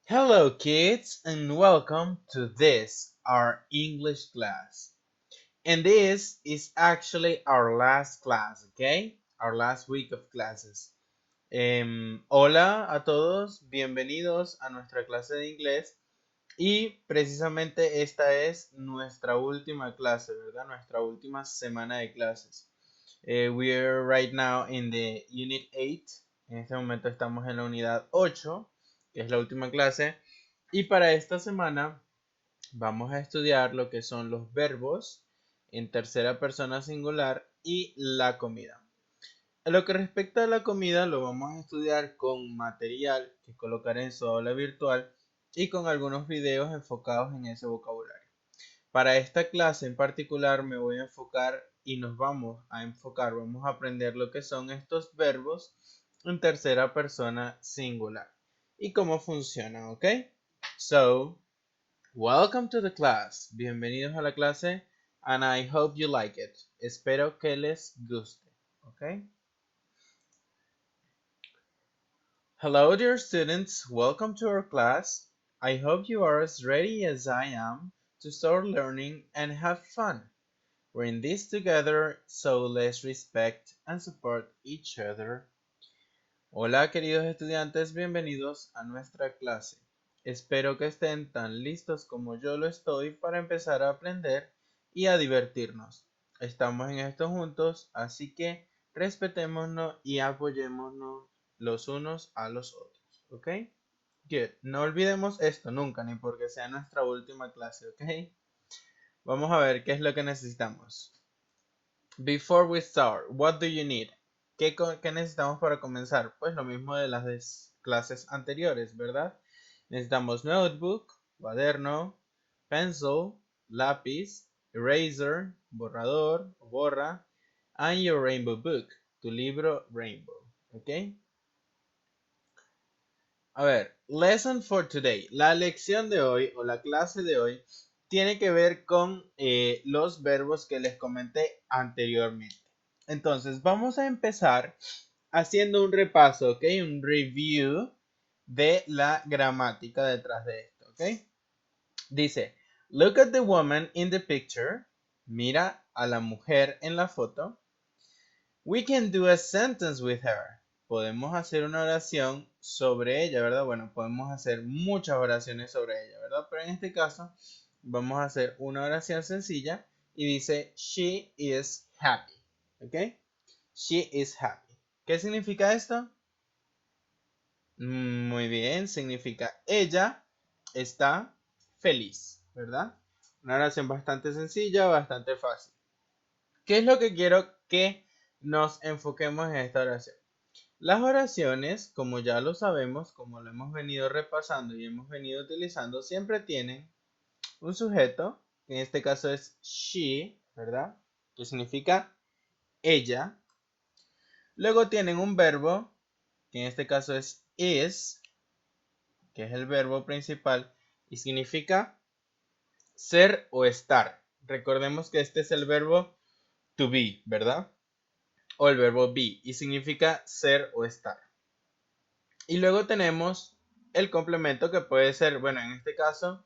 Hello kids and welcome to this, our English class. And this is actually our last class, okay? Our last week of classes. Hola a todos, bienvenidos a nuestra clase de inglés. Y precisamente esta es nuestra última clase, ¿verdad? Nuestra última semana de clases. We are right now in the Unit 8. En este momento estamos en la unidad 8, que es la última clase. Y para esta semana vamos a estudiar lo que son los verbos en tercera persona singular y la comida. En lo que respecta a la comida, lo vamos a estudiar con material que colocaré en su aula virtual y con algunos videos enfocados en ese vocabulario. Para esta clase en particular me voy a enfocar y nos vamos a enfocar, vamos a aprender lo que son estos verbos en tercera persona singular y cómo funcionan, ¿ok? So, welcome to the class. Bienvenidos a la clase and I hope you like it. Espero que les guste, ¿ok? Hello dear students, welcome to our class. I hope you are as ready as I am to start learning and have fun. We're in this together, so let's respect and support each other. Hola queridos estudiantes, bienvenidos a nuestra clase. Espero que estén tan listos como yo lo estoy para empezar a aprender y a divertirnos. Estamos en esto juntos, así que respetémonos y apoyémonos los unos a los otros, ¿ok? Good. No olvidemos esto nunca, ni porque sea nuestra última clase, ¿ok? Vamos a ver qué es lo que necesitamos. Before we start, what do you need? ¿Qué necesitamos para comenzar? Pues lo mismo de las clases anteriores, ¿verdad? Necesitamos notebook, cuaderno, pencil, lápiz, eraser, borrador, borra, and your rainbow book, tu libro Rainbow, ¿ok? A ver, lesson for today. La lección de hoy o la clase de hoy tiene que ver con los verbos que les comenté anteriormente. Entonces, vamos a empezar haciendo un repaso, ¿ok? Un review de la gramática detrás de esto, ¿ok? Dice, look at the woman in the picture. Mira a la mujer en la foto. We can do a sentence with her. Podemos hacer una oración sobre ella, ¿verdad? Bueno, podemos hacer muchas oraciones sobre ella, ¿verdad? Pero en este caso vamos a hacer una oración sencilla y dice she is happy, ¿ok? She is happy. ¿Qué significa esto? Muy bien, significa ella está feliz, ¿verdad? Una oración bastante sencilla, bastante fácil. ¿Qué es lo que quiero que nos enfoquemos en esta oración? Las oraciones, como ya lo sabemos, como lo hemos venido repasando y hemos venido utilizando, siempre tienen un sujeto, que en este caso es she, ¿verdad? Que significa ella. Luego tienen un verbo, que en este caso es is, que es el verbo principal, y significa ser o estar. Recordemos que este es el verbo to be, ¿verdad? O el verbo be, y significa ser o estar. Y luego tenemos el complemento que puede ser, bueno, en este caso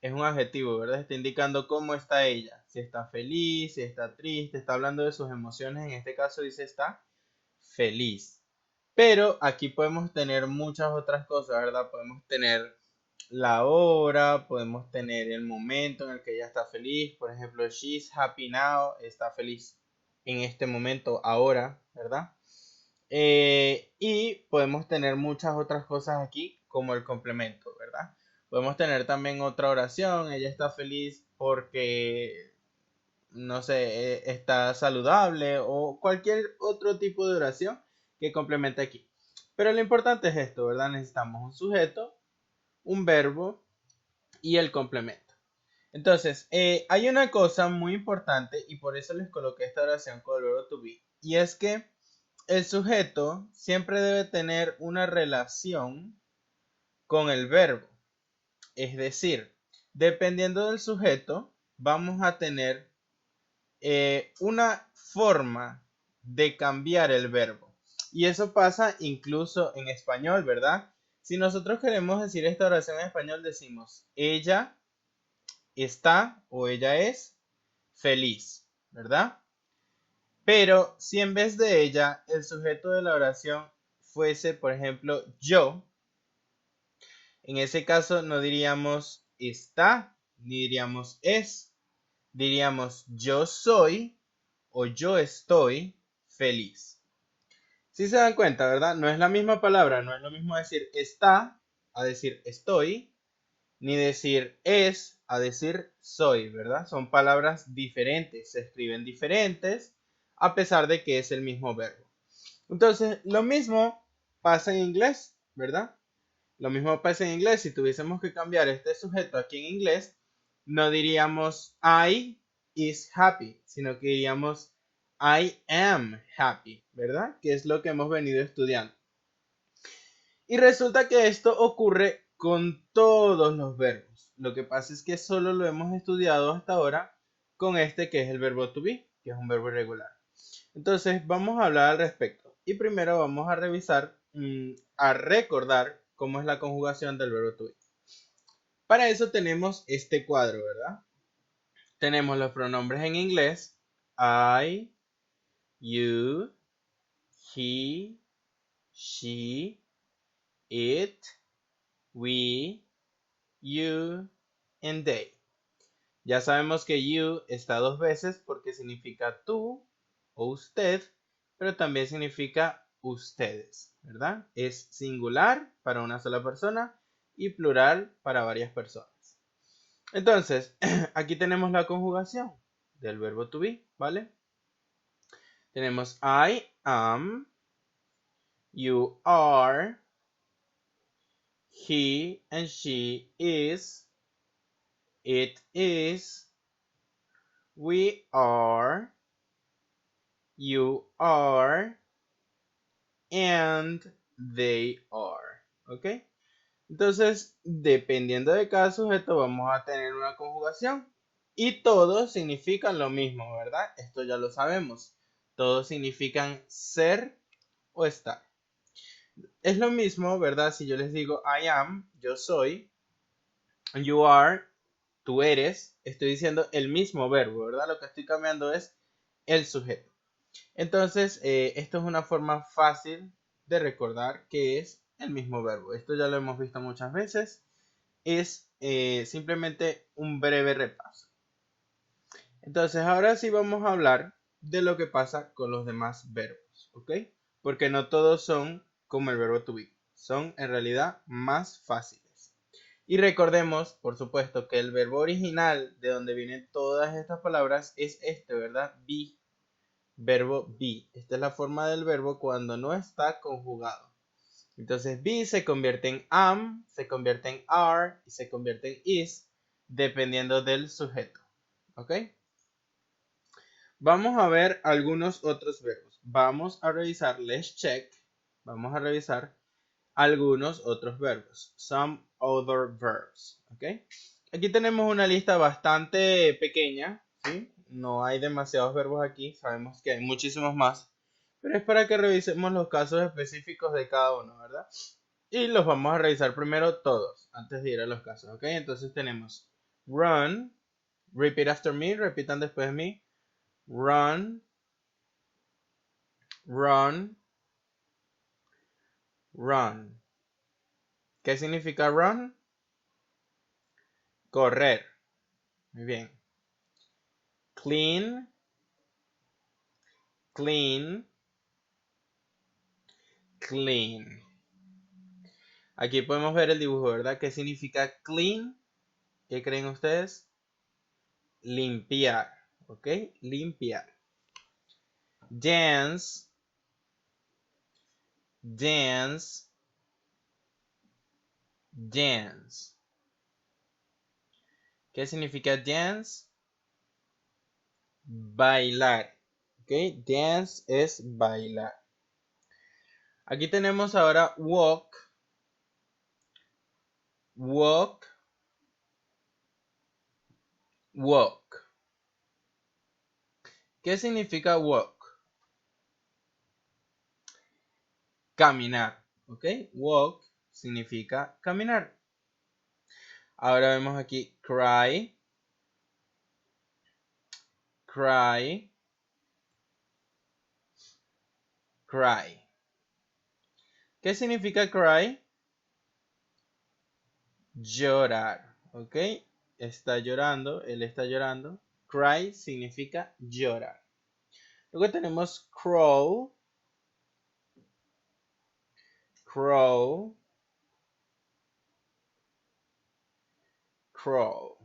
es un adjetivo, ¿verdad? Está indicando cómo está ella, si está feliz, si está triste, está hablando de sus emociones, en este caso dice está feliz. Pero aquí podemos tener muchas otras cosas, ¿verdad? Podemos tener la hora, podemos tener el momento en el que ella está feliz, por ejemplo, she's happy now, está feliz en este momento, ahora, ¿verdad? Y podemos tener muchas otras cosas aquí como el complemento, ¿verdad? Podemos tener también otra oración, ella está feliz porque, no sé, está saludable o cualquier otro tipo de oración que complemente aquí. Pero lo importante es esto, ¿verdad? Necesitamos un sujeto, un verbo y el complemento. Entonces, hay una cosa muy importante y por eso les coloqué esta oración con el verbo to be. Y es que el sujeto siempre debe tener una relación con el verbo. Es decir, dependiendo del sujeto, vamos a tener una forma de cambiar el verbo. Y eso pasa incluso en español, ¿verdad? Si nosotros queremos decir esta oración en español, decimos ella está o ella es feliz, ¿verdad? Pero si en vez de ella el sujeto de la oración fuese, por ejemplo, yo, en ese caso no diríamos está ni diríamos es, diríamos yo soy o yo estoy feliz. Si se dan cuenta, ¿verdad? No es la misma palabra, no es lo mismo decir está a decir estoy, ni decir es a decir soy, ¿verdad? Son palabras diferentes, se escriben diferentes, a pesar de que es el mismo verbo. Entonces, lo mismo pasa en inglés, ¿verdad? Lo mismo pasa en inglés. Si tuviésemos que cambiar este sujeto aquí en inglés, no diríamos I is happy, sino que diríamos I am happy, ¿verdad? Que es lo que hemos venido estudiando. Y resulta que esto ocurre con todos los verbos. Lo que pasa es que solo lo hemos estudiado hasta ahora con este que es el verbo to be, que es un verbo irregular. Entonces vamos a hablar al respecto. Y primero vamos a revisar, a recordar cómo es la conjugación del verbo to be. Para eso tenemos este cuadro, ¿verdad? Tenemos los pronombres en inglés. I, you, he, she, it, we, you, and they. Ya sabemos que you está dos veces porque significa tú o usted, pero también significa ustedes, ¿verdad? Es singular para una sola persona y plural para varias personas. Entonces, aquí tenemos la conjugación del verbo to be, ¿vale? Tenemos I am, you are, he and she is, it is, we are, you are, and they are. ¿Ok? Entonces, dependiendo de cada sujeto, vamos a tener una conjugación. Y todos significan lo mismo, ¿verdad? Esto ya lo sabemos. Todos significan ser o estar. Es lo mismo, ¿verdad? Si yo les digo I am, yo soy, you are, tú eres, estoy diciendo el mismo verbo, ¿verdad? Lo que estoy cambiando es el sujeto. Entonces, esto es una forma fácil de recordar que es el mismo verbo. Esto ya lo hemos visto muchas veces. Es simplemente un breve repaso. Entonces, ahora sí vamos a hablar de lo que pasa con los demás verbos, ¿ok? Porque no todos son como el verbo to be. Son en realidad más fáciles. Y recordemos, por supuesto, que el verbo original de donde vienen todas estas palabras es este, ¿verdad? Be. Verbo be. Esta es la forma del verbo cuando no está conjugado. Entonces be se convierte en am, se convierte en are y se convierte en is, dependiendo del sujeto. ¿Ok? Vamos a ver algunos otros verbos. Vamos a revisar, let's check. Vamos a revisar algunos otros verbos. Some other verbs. ¿Ok? Aquí tenemos una lista bastante pequeña, ¿sí? No hay demasiados verbos aquí, sabemos que hay muchísimos más, pero es para que revisemos los casos específicos de cada uno, ¿verdad? Y los vamos a revisar primero todos, antes de ir a los casos, ¿ok? Entonces tenemos run, repeat after me, repitan después de mí, run, run, run. ¿Qué significa run? Correr. Muy bien. Clean, clean, clean. Aquí podemos ver el dibujo, ¿verdad? ¿Qué significa clean? ¿Qué creen ustedes? Limpiar, ¿ok? Limpiar. Dance, dance, dance. ¿Qué significa dance? Bailar, ¿ok? Dance es bailar. Aquí tenemos ahora walk, walk, walk. ¿Qué significa walk? Caminar, ¿ok? Walk significa caminar. Ahora vemos aquí cry, cry, cry. ¿Qué significa cry? Llorar, ¿ok? Está llorando, él está llorando. Cry significa llorar. Luego tenemos crawl, crawl, crawl.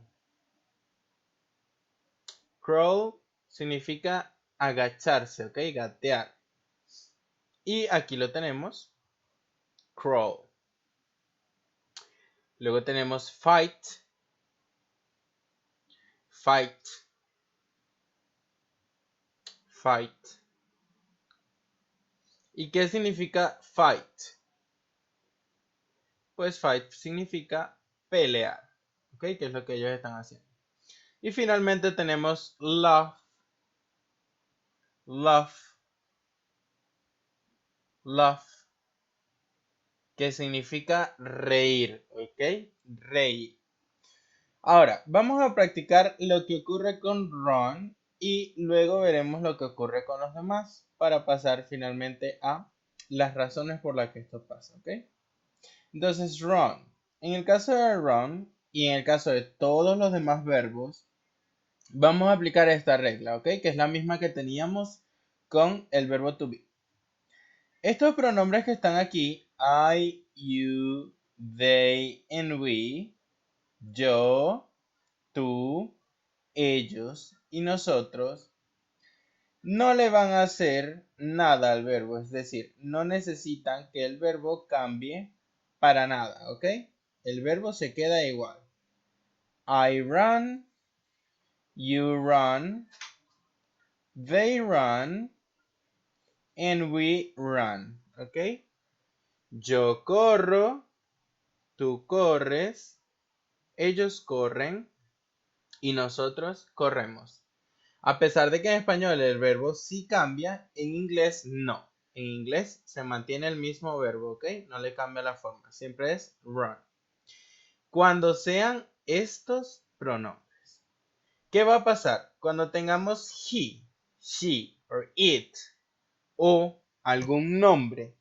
Crawl significa agacharse, ¿ok? Gatear. Y aquí lo tenemos, crawl. Luego tenemos fight, fight, fight. ¿Y qué significa fight? Pues fight significa pelear, ¿ok? Que es lo que ellos están haciendo. Y finalmente tenemos love, love, love, que significa reír, ¿ok? Reír. Ahora, vamos a practicar lo que ocurre con Ron y luego veremos lo que ocurre con los demás para pasar finalmente a las razones por las que esto pasa, ¿ok? Entonces, Ron. En el caso de Ron y en el caso de todos los demás verbos, vamos a aplicar esta regla, ¿ok? Que es la misma que teníamos con el verbo to be. Estos pronombres que están aquí, I, you, they, and we, yo, tú, ellos y nosotros, no le van a hacer nada al verbo, es decir, no necesitan que el verbo cambie para nada, ¿ok? El verbo se queda igual. I run, you run, they run, and we run, ¿ok? Yo corro, tú corres, ellos corren y nosotros corremos. A pesar de que en español el verbo sí cambia, en inglés no. En inglés se mantiene el mismo verbo, ¿ok? No le cambia la forma. Siempre es run. Cuando sean estos pronombres, ¿qué va a pasar? Cuando tengamos he, she o it o algún nombre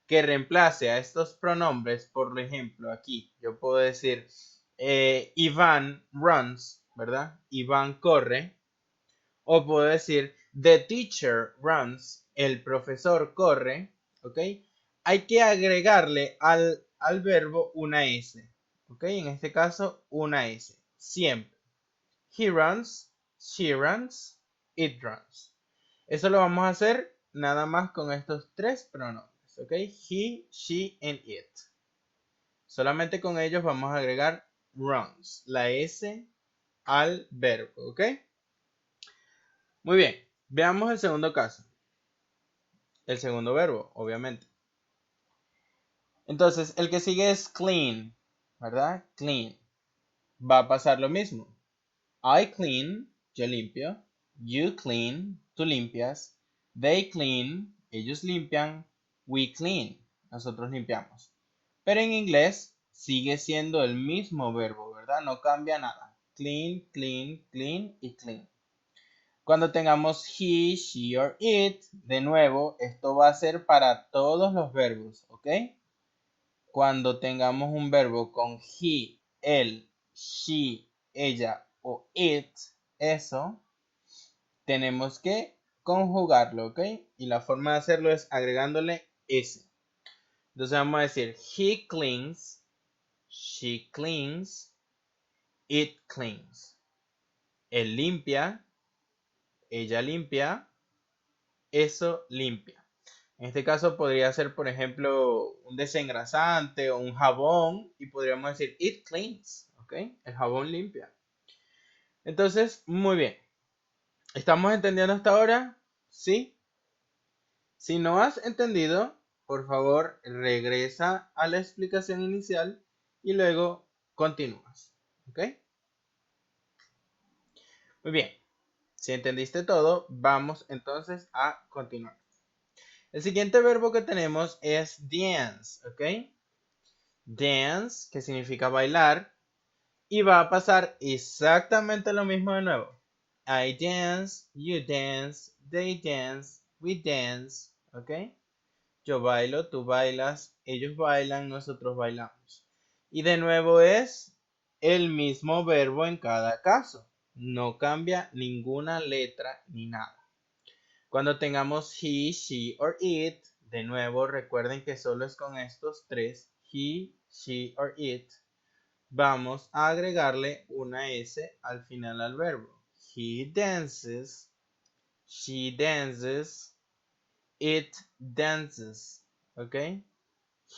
que reemplace a estos pronombres, por ejemplo, aquí yo puedo decir Iván runs, ¿verdad? Iván corre. O puedo decir the teacher runs, el profesor corre, ¿ok? Hay que agregarle al verbo una S, ¿ok? En este caso, una S, siempre. He runs, she runs, it runs. Eso lo vamos a hacer nada más con estos tres pronombres, ¿ok? He, she, and it. Solamente con ellos vamos a agregar runs, la S al verbo, ¿ok? Muy bien, veamos el segundo caso. El segundo verbo, obviamente. Entonces, el que sigue es clean, ¿verdad? Clean. Va a pasar lo mismo. I clean, yo limpio. You clean, tú limpias. They clean, ellos limpian. We clean, nosotros limpiamos. Pero en inglés sigue siendo el mismo verbo, ¿verdad? No cambia nada. Clean, clean, clean y clean. Cuando tengamos he, she or it, de nuevo, esto va a ser para todos los verbos, ¿ok? Cuando tengamos un verbo con he, él, she, ella o it, eso, tenemos que conjugarlo, ¿ok? Y la forma de hacerlo es agregándole s. Entonces vamos a decir, he cleans, she cleans, it cleans. Él limpia, ella limpia, eso limpia. En este caso podría ser, por ejemplo, un desengrasante o un jabón y podríamos decir it cleans, ¿ok? El jabón limpia. Entonces, muy bien. ¿Estamos entendiendo hasta ahora? ¿Sí? Si no has entendido, por favor, regresa a la explicación inicial y luego continúas, ¿ok? Muy bien. Si entendiste todo, vamos entonces a continuar. El siguiente verbo que tenemos es dance, ¿ok? dance, que significa bailar, y va a pasar exactamente lo mismo de nuevo. I dance, you dance, they dance, we dance, ¿ok? Yo bailo, tú bailas, ellos bailan, nosotros bailamos. Y de nuevo es el mismo verbo en cada caso. No cambia ninguna letra ni nada. Cuando tengamos he, she or it, de nuevo recuerden que solo es con estos tres, he, she or it, vamos a agregarle una S al final al verbo. He dances, she dances, it dances, ¿ok?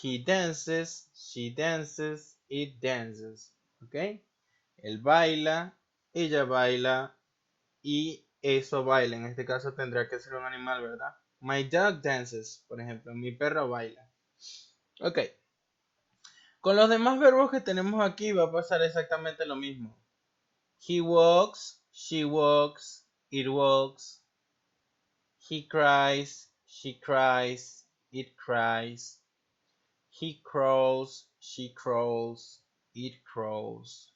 He dances, she dances, it dances, ¿ok? Él baila, ella baila y eso baila. En este caso tendrá que ser un animal, ¿verdad? My dog dances, por ejemplo, mi perro baila. Ok. Con los demás verbos que tenemos aquí va a pasar exactamente lo mismo. He walks, she walks, it walks. He cries, she cries, it cries. He crawls, she crawls, it crawls.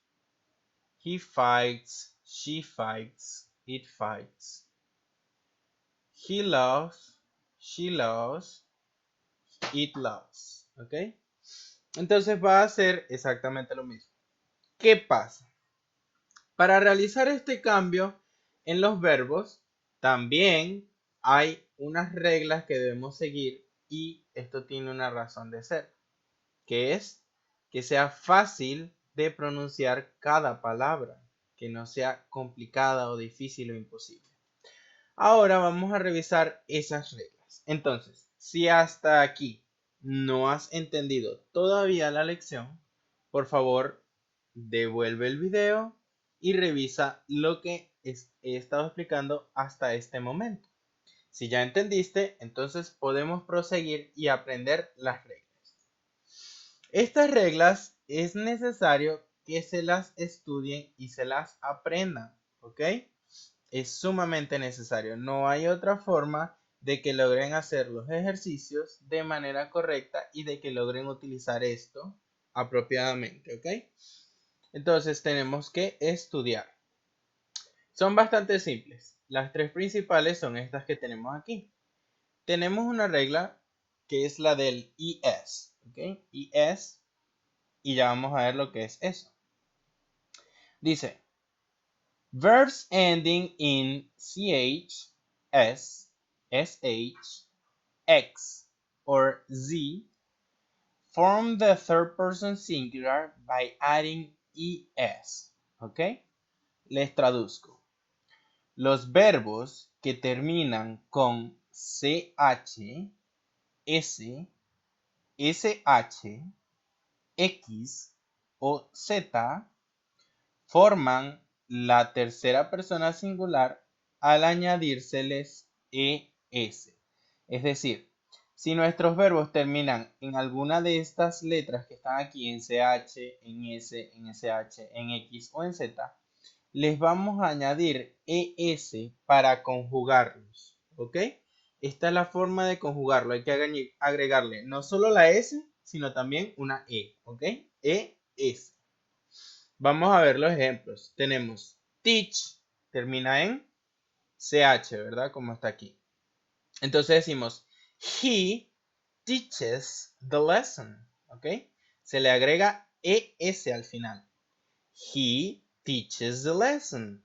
He fights, she fights, it fights. He loves, she loves, it loves. ¿Ok? Entonces va a ser exactamente lo mismo. ¿Qué pasa? Para realizar este cambio en los verbos, también hay unas reglas que debemos seguir y esto tiene una razón de ser, que es que sea fácil de pronunciar cada palabra, que no sea complicada o difícil o imposible. Ahora vamos a revisar esas reglas. Entonces, si hasta aquí no has entendido todavía la lección, por favor, devuelve el video y revisa lo que he estado explicando hasta este momento. Si ya entendiste, entonces podemos proseguir y aprender las reglas. Estas reglas es necesario que se las estudien y se las aprendan, ¿ok? Es sumamente necesario. No hay otra forma de que logren hacer los ejercicios de manera correcta y de que logren utilizar esto apropiadamente, ¿ok? Entonces tenemos que estudiar. Son bastante simples. Las tres principales son estas que tenemos aquí. Tenemos una regla que es la del ES, ¿ok? ES, y ya vamos a ver lo que es eso. Dice, verbs ending in CH, S, SH, X, or Z form the third person singular by adding ES. ¿Ok? Les traduzco. Los verbos que terminan con CH, S, SH, X o Z forman la tercera persona singular al añadírseles ES. Es decir, si nuestros verbos terminan en alguna de estas letras que están aquí en CH, en S, en SH, en X o en Z, les vamos a añadir ES para conjugarlos. ¿Ok? Esta es la forma de conjugarlo. Hay que agregarle no solo la S, sino también una E. ¿Ok? ES. Vamos a ver los ejemplos. Tenemos teach, termina en CH, ¿verdad? Como está aquí. Entonces decimos, he teaches the lesson, ¿ok? Se le agrega ES al final. He teaches the lesson.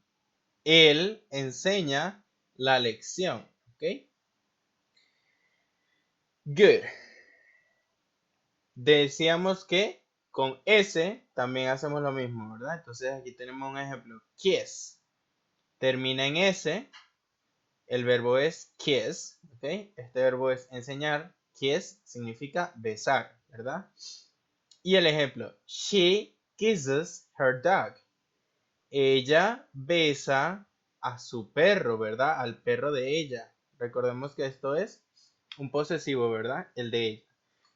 Él enseña la lección, ¿ok? Good. Decíamos que con S también hacemos lo mismo, ¿verdad? Entonces aquí tenemos un ejemplo. Kiss. Termina en S. El verbo es kiss, ¿ok? Este verbo es enseñar. Kiss significa besar, ¿verdad? Y el ejemplo. She kisses her dog. Ella besa a su perro, ¿verdad? Al perro de ella. Recordemos que esto es un posesivo, ¿verdad? El de ella.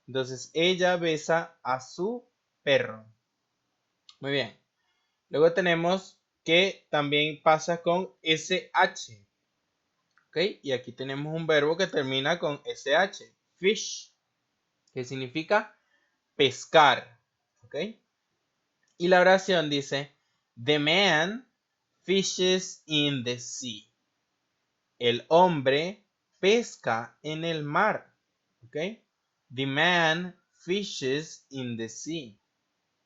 Entonces, ella besa a su perro. Muy bien. Luego tenemos que también pasa con SH. ¿Ok? Y aquí tenemos un verbo que termina con SH. Fish. Que significa pescar. ¿ok? Y la oración dice, the man fishes in the sea. El hombre pesca en el mar, ¿ok? The man fishes in the sea.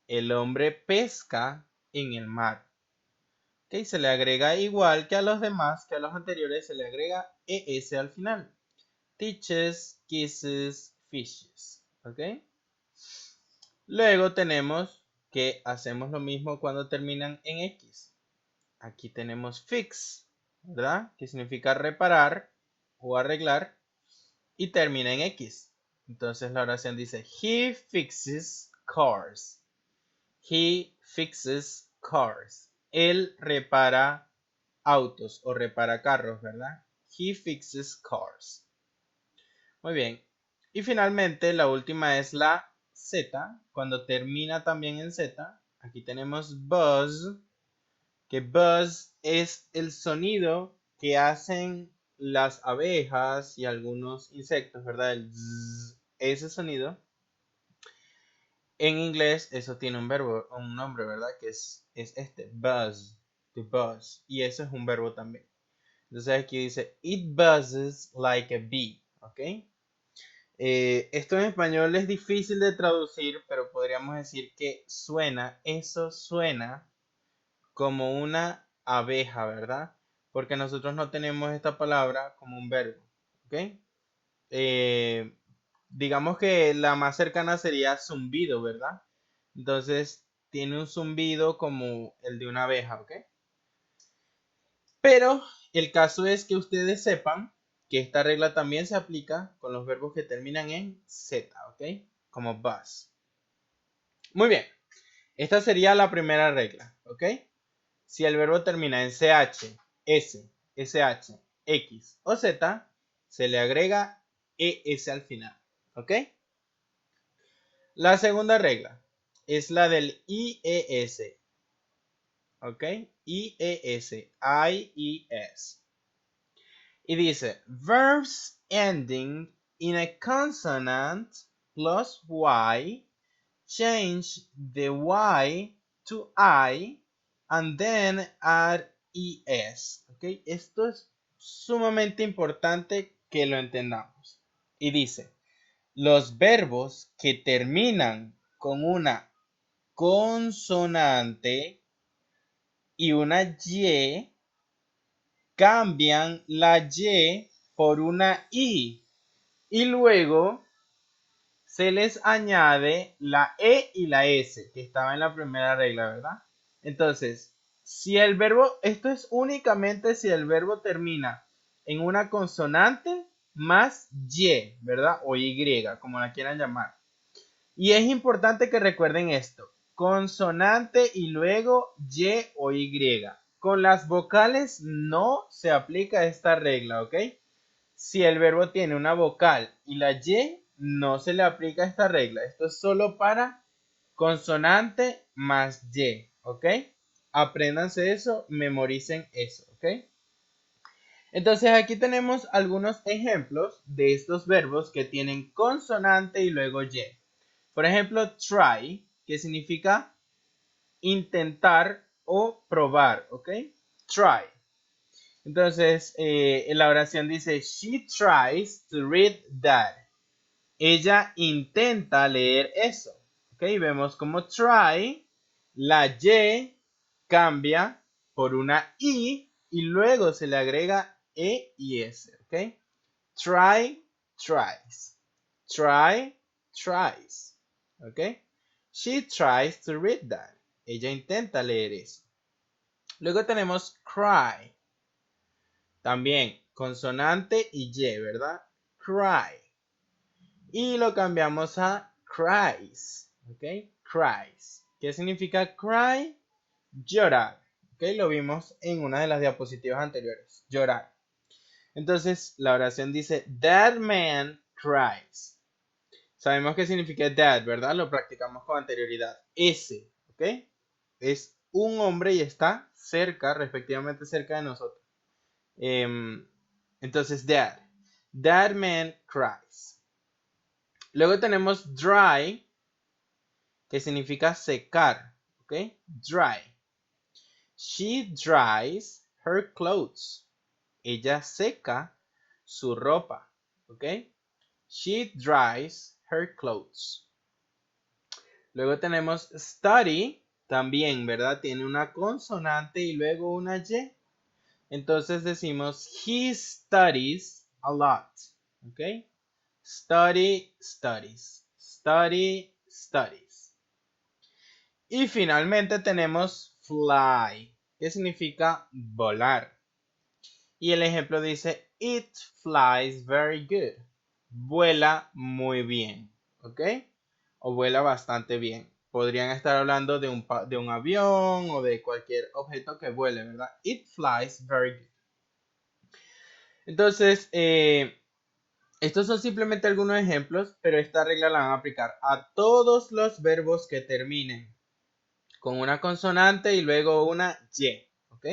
El hombre pesca en el mar. ¿Ok? Se le agrega igual que a los demás, que a los anteriores, se le agrega ES al final. Teaches, kisses, fishes. ¿Ok? Luego tenemos que hacemos lo mismo cuando terminan en X. Aquí tenemos fix, ¿verdad? Que significa reparar o arreglar y termina en X. Entonces la oración dice, he fixes cars. He fixes cars. Él repara autos o repara carros, ¿verdad? He fixes cars. Muy bien. Y finalmente la última es la Z. Cuando termina también en Z, aquí tenemos buzz, que buzz es el sonido que hacen las abejas y algunos insectos, ¿verdad? El zzz, ese sonido. En inglés eso tiene un verbo, un nombre, ¿verdad? Que es este, buzz, to buzz. Y eso es un verbo también. Entonces aquí dice, it buzzes like a bee, ¿ok? Esto en español es difícil de traducir, pero podríamos decir que suena, eso suena como una abeja, ¿verdad? Porque nosotros no tenemos esta palabra como un verbo, ¿ok? Digamos que la más cercana sería zumbido, ¿verdad? Entonces tiene un zumbido como el de una abeja, ¿ok? Pero el caso es que ustedes sepan que esta regla también se aplica con los verbos que terminan en Z, ¿ok? Como buzz. Muy bien, esta sería la primera regla, ¿ok? Si el verbo termina en CH, S, SH, X o Z, se le agrega ES al final, ¿ok? La segunda regla es la del IES, ¿ok? IES, IES. Y dice, verbs ending in a consonant plus Y, change the Y to I, and then add ES. ¿Ok? Esto es sumamente importante que lo entendamos. Y dice, los verbos que terminan con una consonante y una Y cambian la Y por una I y luego se les añade la E y la S que estaba en la primera regla, ¿verdad? Entonces, si el verbo, esto es únicamente si el verbo termina en una consonante más Y, ¿verdad? O Y, como la quieran llamar. Y es importante que recuerden esto, consonante y luego Y o Y. Con las vocales no se aplica esta regla, ¿ok? Si el verbo tiene una vocal y la Y, no se le aplica esta regla. Esto es solo para consonante más Y, ¿ok? Apréndanse eso, memoricen eso, ¿ok? Entonces aquí tenemos algunos ejemplos de estos verbos que tienen consonante y luego Y. Por ejemplo, try, que significa intentar o probar, ¿ok? Try. Entonces, la oración dice, she tries to read that. Ella intenta leer eso. ¿Ok? Vemos como try, la Y cambia por una I y luego se le agrega E y S. ¿Ok? Try, tries. Try, tries. ¿Ok? She tries to read that. Ella intenta leer eso. Luego tenemos cry. También consonante y Y, ¿verdad? Cry. Y lo cambiamos a cries. ¿Ok? Cries. ¿Qué significa cry? Llorar. ¿Ok? Lo vimos en una de las diapositivas anteriores. Llorar. Entonces, la oración dice, that man cries. Sabemos qué significa that, ¿verdad? Lo practicamos con anterioridad. Ese, ¿ok? Es un hombre y está cerca, respectivamente cerca de nosotros. Entonces, that. That man cries. Luego tenemos dry, que significa secar, ¿ok? Dry. She dries her clothes. Ella seca su ropa, ¿ok? She dries her clothes. Luego tenemos study, también, ¿verdad? Tiene una consonante y luego una Y. Entonces decimos he studies a lot, ¿ok? Study, studies. Study, studies. Y finalmente tenemos fly, que significa volar. Y el ejemplo dice, it flies very good. Vuela muy bien, ¿ok? O vuela bastante bien. Podrían estar hablando de un avión o de cualquier objeto que vuele, ¿verdad? It flies very good. Entonces, estos son simplemente algunos ejemplos, pero esta regla la van a aplicar a todos los verbos que terminen con una consonante y luego una Y, ¿ok?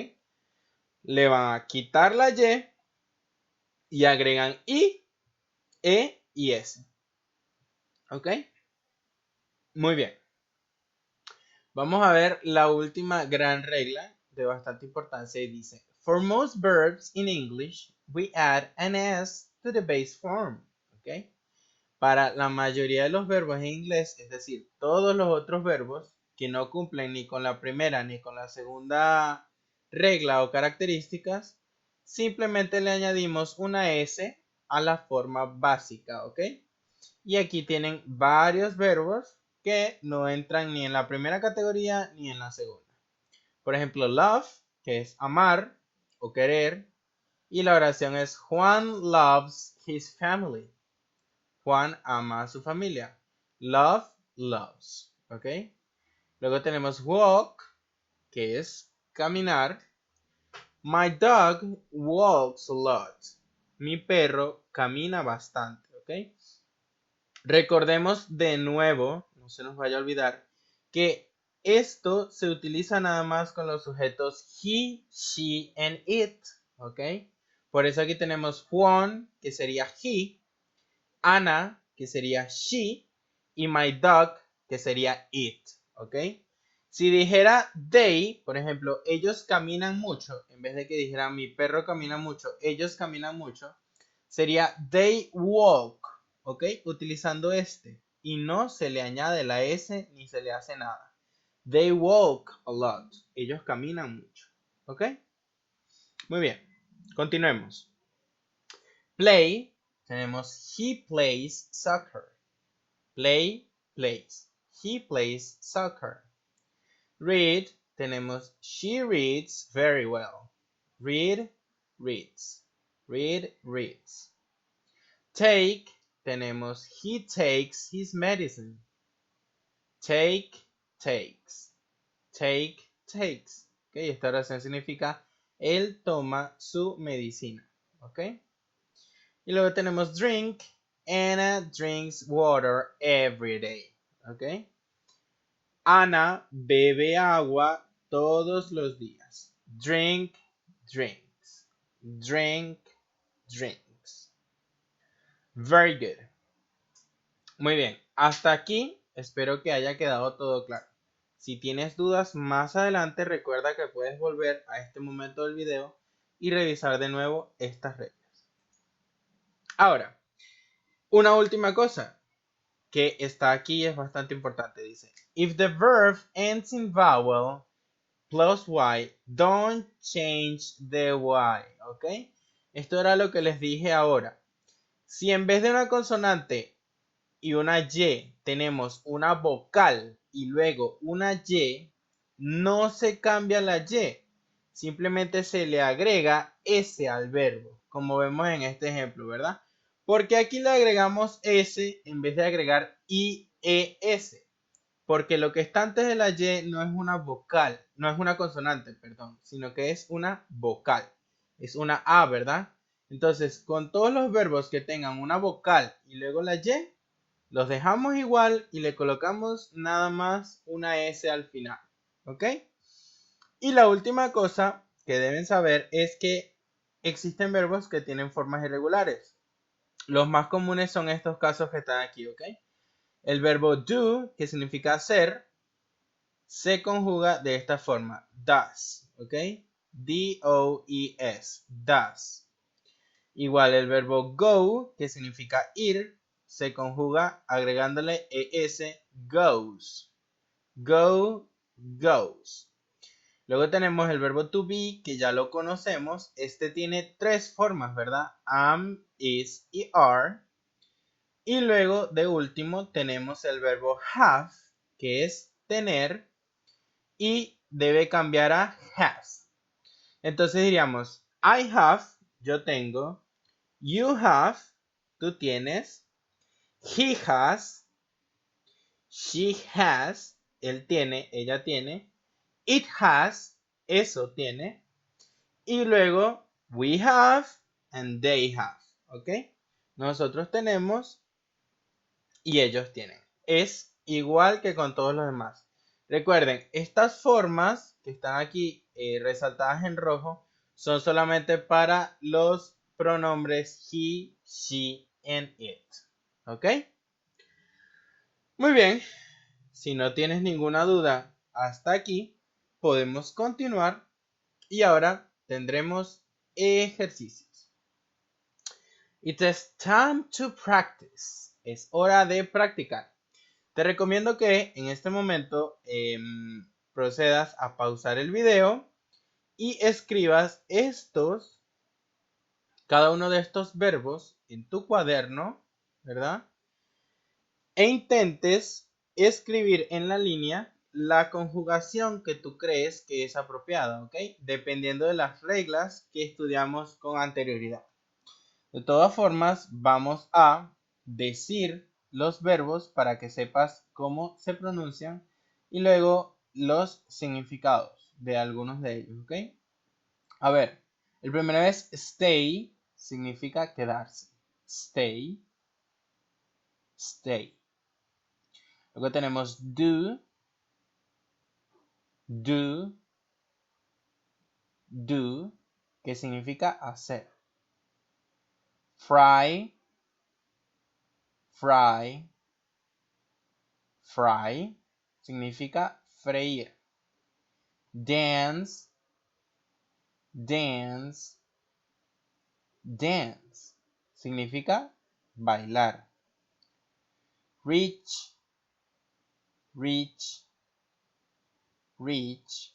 Le van a quitar la y agregan I, E y S, ¿ok? Muy bien. Vamos a ver la última gran regla de bastante importancia y dice, for most verbs in English, we add an S to the base form, ¿ok? Para la mayoría de los verbos en inglés, es decir, todos los otros verbos que no cumplen ni con la primera ni con la segunda regla o características, simplemente le añadimos una S a la forma básica, ¿ok? Y aquí tienen varios verbos que no entran ni en la primera categoría ni en la segunda. Por ejemplo, love, que es amar o querer, y la oración es Juan loves his family. Juan ama a su familia. Love, loves. ¿Ok? Luego tenemos walk, que es caminar. My dog walks a lot. Mi perro camina bastante. ¿Ok? Recordemos de nuevo, no se nos vaya a olvidar, que esto se utiliza nada más con los sujetos he, she, and it. ¿Ok? Por eso aquí tenemos Juan, que sería he. Anna, que sería she, y my dog, que sería it, ¿ok? Si dijera they, por ejemplo, ellos caminan mucho, en vez de que dijera mi perro camina mucho, ellos caminan mucho, sería they walk, ¿ok? Utilizando este, y no se le añade la S ni se le hace nada. They walk a lot, ellos caminan mucho, ¿ok? Muy bien, continuemos. Play, tenemos he plays soccer. Play, plays. He plays soccer. Read, tenemos she reads very well. Read, reads. Read, reads. Take, tenemos he takes his medicine. Take, takes. Take, takes. Okay, esta oración significa él toma su medicina. ¿Ok? Y luego tenemos drink. Anna drinks water every day. ¿Ok? Ana bebe agua todos los días. Drink, drinks. Drink, drinks. Very good. Muy bien. Hasta aquí espero que haya quedado todo claro. Si tienes dudas más adelante, recuerda que puedes volver a este momento del video y revisar de nuevo estas reglas. Ahora, una última cosa que está aquí es bastante importante. Dice, if the verb ends in vowel plus y, don't change the y, ¿ok? Esto era lo que les dije ahora. Si en vez de una consonante y una y tenemos una vocal y luego una y, no se cambia la y, simplemente se le agrega s al verbo, como vemos en este ejemplo, ¿verdad? Porque aquí le agregamos s en vez de agregar ies. Porque lo que está antes de la Y no es una vocal, no es una consonante, perdón, sino que es una vocal. Es una A, ¿verdad? Entonces, con todos los verbos que tengan una vocal y luego la Y, los dejamos igual y le colocamos nada más una S al final. ¿Ok? Y la última cosa que deben saber es que existen verbos que tienen formas irregulares. Los más comunes son estos casos que están aquí, ¿ok? El verbo do, que significa hacer, se conjuga de esta forma. Does. ¿Ok? D-O-E-S. Does. Igual el verbo go, que significa ir, se conjuga agregándole ES. Goes. Go, goes. Luego tenemos el verbo to be, que ya lo conocemos. Este tiene tres formas, ¿verdad? Am, is y are. Y luego, de último, tenemos el verbo have, que es tener, y debe cambiar a has. Entonces diríamos, I have, yo tengo. You have, tú tienes. He has, she has, él tiene, ella tiene. It has, eso tiene. Y luego, we have and they have. ¿Ok? Nosotros tenemos y ellos tienen. Es igual que con todos los demás. Recuerden, estas formas que están aquí resaltadas en rojo son solamente para los pronombres he, she, and it. ¿Ok? Muy bien. Si no tienes ninguna duda hasta aquí, podemos continuar y ahora tendremos ejercicios. It is time to practice. Es hora de practicar. Te recomiendo que en este momento procedas a pausar el video y escribas cada uno de estos verbos en tu cuaderno, ¿verdad? E intentes escribir en la línea la conjugación que tú crees que es apropiada, ¿ok? Dependiendo de las reglas que estudiamos con anterioridad. De todas formas, vamos a decir los verbos para que sepas cómo se pronuncian y luego los significados de algunos de ellos, ¿ok? A ver, el primero es stay, significa quedarse. Stay, stay. Luego tenemos do, do, do, que significa hacer. Fry, fry, fry, significa freír. Dance, dance, dance, significa bailar. Reach, reach, reach,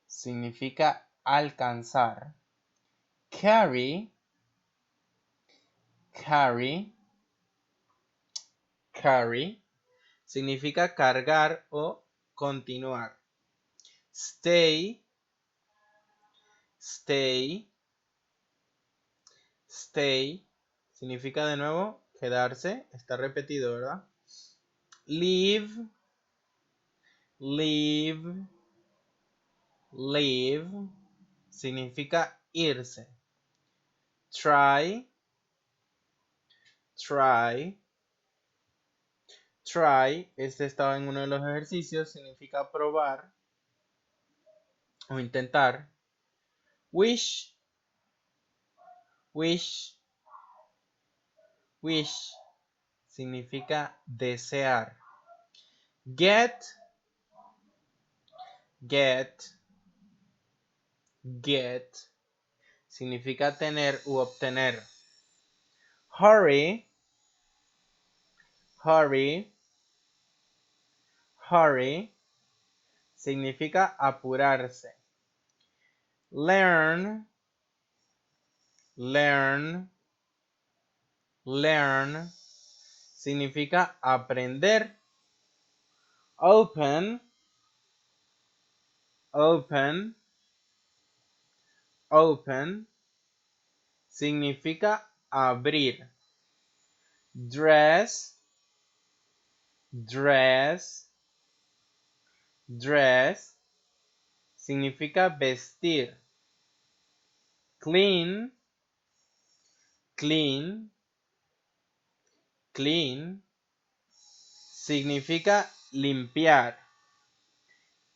significa alcanzar. Carry, carry, carry, significa cargar o continuar. Stay, stay, stay, significa de nuevo quedarse, está repetido, ¿verdad? Leave, leave, leave, significa irse. Try, try, try, este estaba en uno de los ejercicios, significa probar o intentar. Wish, wish, wish, significa desear. Get, get, get, significa tener u obtener. Hurry, hurry, hurry, significa apurarse. Learn, learn, learn, significa aprender. Open, open, open, significa abrir. Dress, dress, dress, significa vestir. Clean, clean, clean, significa limpiar.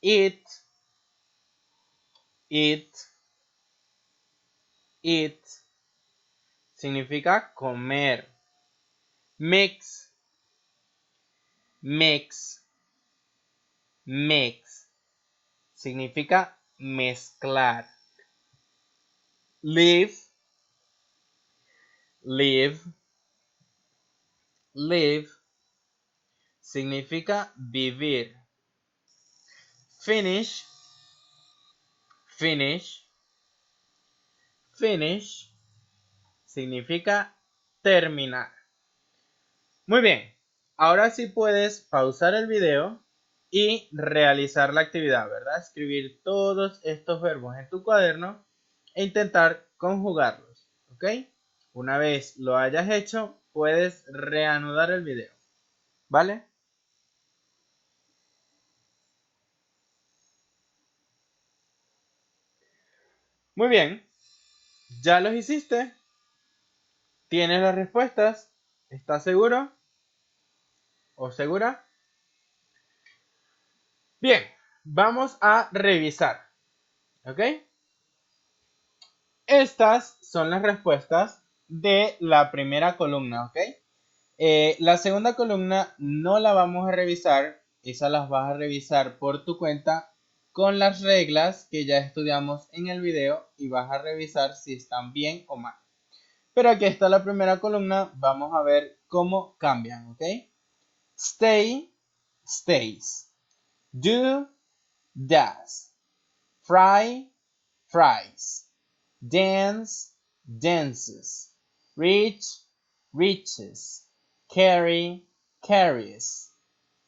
Eat, eat, eat, significa comer. Mix, Mix, mix. Significa mezclar. Live, live, live. Significa vivir. Finish, finish, finish. Significa terminar. Muy bien. Ahora sí puedes pausar el video y realizar la actividad, ¿verdad? Escribir todos estos verbos en tu cuaderno e intentar conjugarlos, ¿ok? Una vez lo hayas hecho, puedes reanudar el video, ¿vale? Muy bien, ¿ya los hiciste? ¿Tienes las respuestas? ¿Estás seguro o segura? Bien, vamos a revisar, ¿ok? Estas son las respuestas de la primera columna, ¿ok? La segunda columna no la vamos a revisar, esa las vas a revisar por tu cuenta con las reglas que ya estudiamos en el video y vas a revisar si están bien o mal. Pero aquí está la primera columna, vamos a ver cómo cambian, ¿ok? Stay, stays. Do, does. Fry, fries. Dance, dances. Reach, reaches. Carry, carries.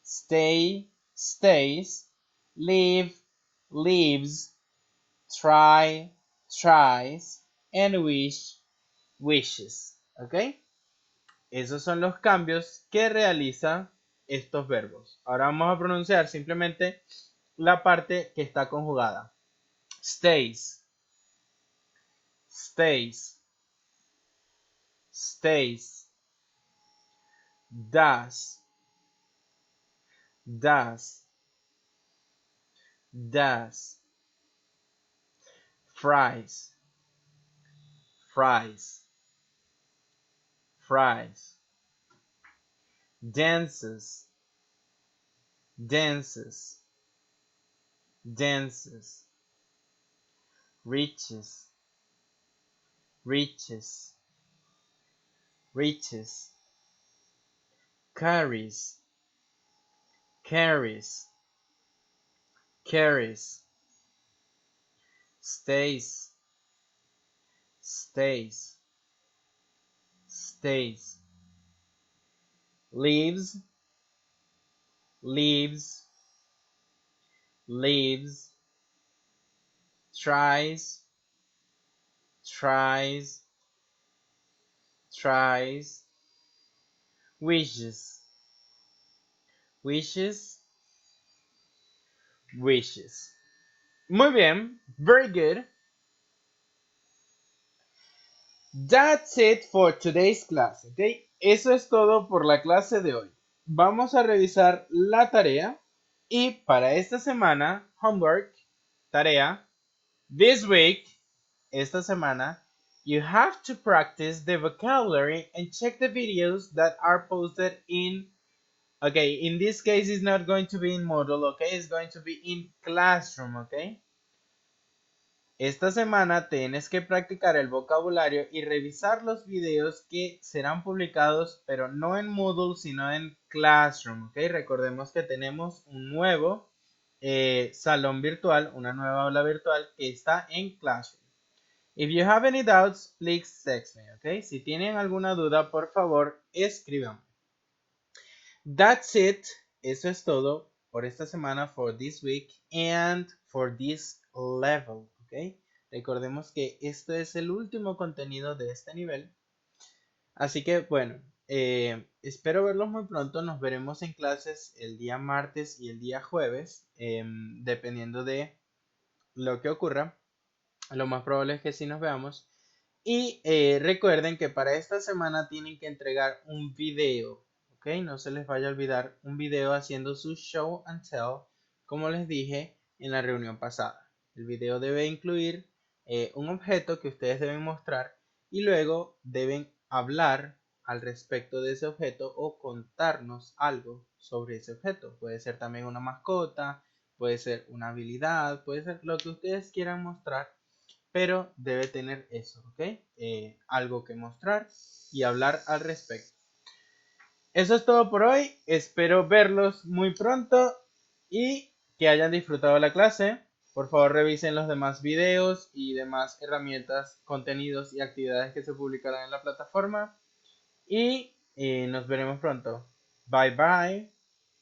Stay, stays. Live, lives. Try, tries. And wish, wishes. ¿Ok? Esos son los cambios que realiza estos verbos. Ahora vamos a pronunciar simplemente la parte que está conjugada. Stays, stays, stays. Does, does, does. Fries, fries, fries. Dances, dances, dances. Reaches, reaches, reaches. Carries, carries, carries. Stays, stays, stays. Leaves, leaves, leaves. Tries, tries, tries. Wishes, wishes, wishes. Muy bien, very good. That's it for today's class, ¿ok? Eso es todo por la clase de hoy. Vamos a revisar la tarea y para esta semana, homework, tarea, this week, esta semana, you have to practice the vocabulary and check the videos that are posted in, okay, in this case it's not going to be in Moodle, okay, it's going to be in Classroom, okay. Esta semana tienes que practicar el vocabulario y revisar los videos que serán publicados, pero no en Moodle, sino en Classroom, ¿ok? Recordemos que tenemos un nuevo salón virtual, una nueva aula virtual que está en Classroom. If you have any doubts, please text me, ¿ok? Si tienen alguna duda, por favor, escríbanme. That's it. Eso es todo por esta semana, for this week, and for this level, ¿ok? Recordemos que esto es el último contenido de este nivel. Así que, bueno, espero verlos muy pronto. Nos veremos en clases el día martes y el día jueves, dependiendo de lo que ocurra. Lo más probable es que sí nos veamos. Y recuerden que para esta semana tienen que entregar un video, ¿ok? No se les vaya a olvidar un video haciendo su show and tell, como les dije en la reunión pasada. El video debe incluir un objeto que ustedes deben mostrar y luego deben hablar al respecto de ese objeto o contarnos algo sobre ese objeto. Puede ser también una mascota, puede ser una habilidad, puede ser lo que ustedes quieran mostrar, pero debe tener eso, ¿ok? Algo que mostrar y hablar al respecto. Eso es todo por hoy. Espero verlos muy pronto y que hayan disfrutado la clase. Por favor, revisen los demás videos y demás herramientas, contenidos y actividades que se publicarán en la plataforma. Y nos veremos pronto. Bye bye.